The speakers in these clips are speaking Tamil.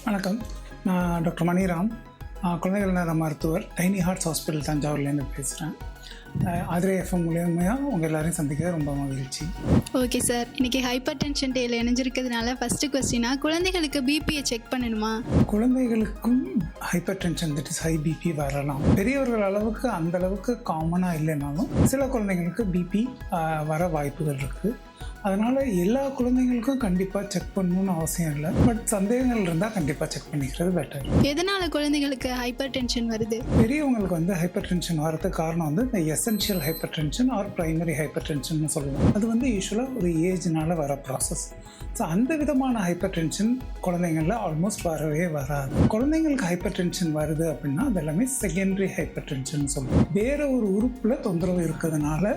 வணக்கம். நான் டாக்டர் மணிராம், குழந்தைகள் நல மருத்துவர், டைனி ஹார்ட்ஸ் ஹாஸ்பிட்டல் தஞ்சாவூர்லேருந்து பேசுகிறேன். அதிரை எஃப்எம் மூலியமாக உங்கள் எல்லாரையும் சந்திக்க ரொம்ப மகிழ்ச்சி. ஓகே சார், இன்றைக்கி ஹைப்பர் டென்ஷன் டேயில் இணைஞ்சிருக்கிறதுனால ஃபஸ்ட்டு கொஸ்டினாக குழந்தைகளுக்கு பிபியை செக் பண்ணணுமா? குழந்தைகளுக்கும் hypertension, that is high BP வரலாம். பெரியவர்கள் அளவுக்கு அந்த அளவுக்கு காமனாக இல்லைனாலும் சில குழந்தைங்களுக்கு பிபி வர வாய்ப்புகள் இருக்குது. அதனால் எல்லா குழந்தைங்களுக்கும் கண்டிப்பாக செக் பண்ணணும்னு அவசியம் இல்லை. பட் சந்தேகங்கள் இருந்தால் கண்டிப்பாக செக் பண்ணிக்கிறது பெட்டர். எதனால் குழந்தைங்களுக்கு ஹைப்பர் டென்ஷன் வருது? பெரியவங்களுக்கு வந்து ஹைப்பர் டென்ஷன் வரதுக்கு காரணம் வந்து இந்த essential hypertension or primary hypertension சொல்லுவோம். அது வந்து யூஸ்வலாக ஒரு ஏஜ்னால வர ப்ராசஸ். ஸோ அந்த விதமான ஹைப்பர் டென்ஷன் குழந்தைங்களில் ஆல்மோஸ்ட் வரவே வராது. குழந்தைங்களுக்கு ஹைப்பர் டென்ஷன் வருது அப்படின்னா அது எல்லாமே செகண்டரி ஹைப்பர் டென்ஷன் சொல்லுவோம். வேறு ஒரு உறுப்பில் தொந்தரவு இருக்கிறதுனால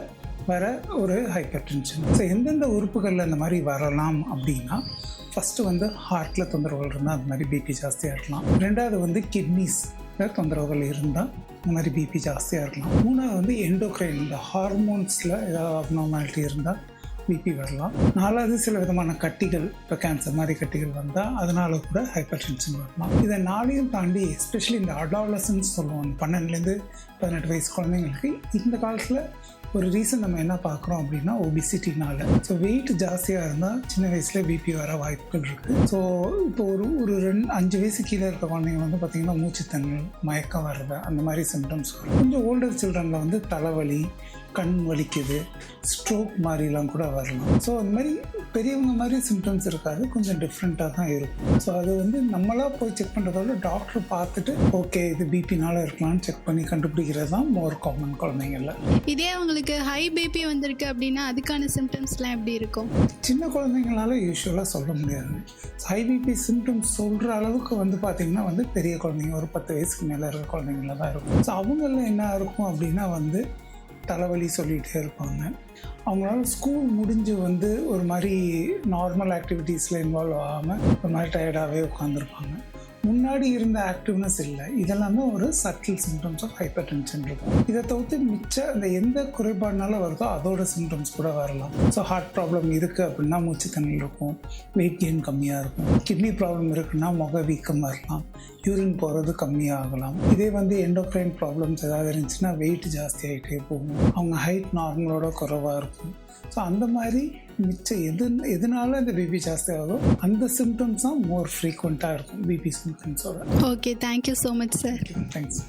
வர ஒரு ஹைப்பர் டென்ஷன். ஸோ எந்தெந்த உறுப்புகளில் இந்த மாதிரி வரலாம் அப்படின்னா, ஃபஸ்ட்டு வந்து ஹார்ட்டில் தொந்தரவுகள் இருந்தால் அந்த மாதிரி பிபி ஜாஸ்தியாக இருக்கலாம். ரெண்டாவது வந்து கிட்னிஸில் தொந்தரவுகள் இருந்தால் இந்த மாதிரி பிபி ஜாஸ்தியாக இருக்கலாம். மூணாவது வந்து எண்டோக்ரைன், இந்த ஹார்மோன்ஸில் ஏதாவது அப்நார்மாலிட்டி இருந்தால் பிபி வரலாம். நாலாவது சில விதமான கட்டிகள், இப்போ கேன்சர் மாதிரி கட்டிகள் வந்தால் அதனால கூட ஹைப்பர் டென்ஷன் வரலாம். இதை நாளையும் தாண்டி எஸ்பெஷலி இந்த அடாலசன்ஸ் சொல்லுவோம், 12லேருந்து 18 வயசு குழந்தைங்களுக்கு இந்த காலத்தில் ஒரு ரீசன் நம்ம என்ன பார்க்குறோம் அப்படின்னா ஒபிசிட்டினால. ஸோ வெயிட் ஜாஸ்தியாக இருந்தால் சின்ன வயசில் பிபி வர வாய்ப்புகள் இருக்குது. ஸோ இப்போ ஒரு 5 வயசு கீழே இருக்க குழந்தைங்க வந்து பார்த்திங்கன்னா மூச்சுத்தண்ணல், மயக்கம் வர்றது, அந்த மாதிரி சிம்டம்ஸ் வரும். கொஞ்சம் ஓல்டர் சில்ட்ரனில் வந்து தலைவலி, கண் வலிக்குது, ஸ்ட்ரோக் மாதிரிலாம் கூட வரலாம். ஸோ அந்த மாதிரி பெரியவங்க மாதிரி சிம்டம்ஸ் இருக்காது, கொஞ்சம் டிஃப்ரெண்ட்டாக தான் இருக்கும். ஸோ அது வந்து நம்மளாக போய் செக் பண்ணுறதோட டாக்டர் பார்த்துட்டு ஓகே இது பிபினால இருக்கலாம்னு செக் பண்ணி கண்டுபிடிக்கிறது தான் மோர் காமன் குழந்தைங்களில். இதே அவங்களுக்கு ஹை பிபி வந்திருக்கு அப்படின்னா அதுக்கான சிம்டம்ஸ்லாம் எப்படி இருக்கும்? சின்ன குழந்தைங்களால யூஸ்வலாக சொல்ல முடியாது. ஹை பிபி சிம்டம்ஸ் சொல்கிற அளவுக்கு வந்து பார்த்திங்கன்னா வந்து பெரிய குழந்தைங்க, ஒரு 10 வயசுக்கு மேலே இருக்கிற குழந்தைங்கள தான் இருக்கும். ஸோ அவங்களில் என்ன இருக்கும் அப்படின்னா வந்து தலைவலி சொல்லிகிட்டே இருப்பாங்க. அவங்களால ஸ்கூல் முடிஞ்சு வந்து ஒரு மாதிரி நார்மல் ஆக்டிவிட்டீஸில் இன்வால்வ் ஆகாமல் ஒரு மாதிரி டயர்டாகவே உட்காந்துருப்பாங்க. முன்னாடி இருந்த ஆக்டிவ்னஸ் இல்லை. இதெல்லாமே ஒரு subtle symptoms of hypertension இருக்கும். இதை தவிர்த்து மிச்ச அந்த எந்த குறைபாடுனால வருதோ அதோட சிம்டம்ஸ் கூட வரலாம். ஸோ ஹார்ட் ப்ராப்ளம் இருக்குது அப்படின்னா மூச்சு தண்ணி இருக்கும், வெயிட் கெயின் கம்மியாக இருக்கும். கிட்னி ப்ராப்ளம் இருக்குன்னா முக வீக்கம் வரலாம், யூரின் போகிறது கம்மியாகலாம். இதே வந்து எண்டோக்ரைன் ப்ராப்ளம்ஸ் ஏதாவது இருந்துச்சுன்னா வெயிட் ஜாஸ்தி ஆகிட்டே போகும், அவங்க ஹைட் நார்மலோட குறைவாக இருக்கும். ஸோ அந்த மாதிரி மிச்சம் எதனால இந்த பிபி ஜாஸ்தி ஆகும் அந்த சிம்டம்ஸ் தான் மோர் ஃப்ரீக்வெண்ட்டாக இருக்கும் பிபி சிம்டம்ஸோட. Okay, thank you so much sir. Thanks.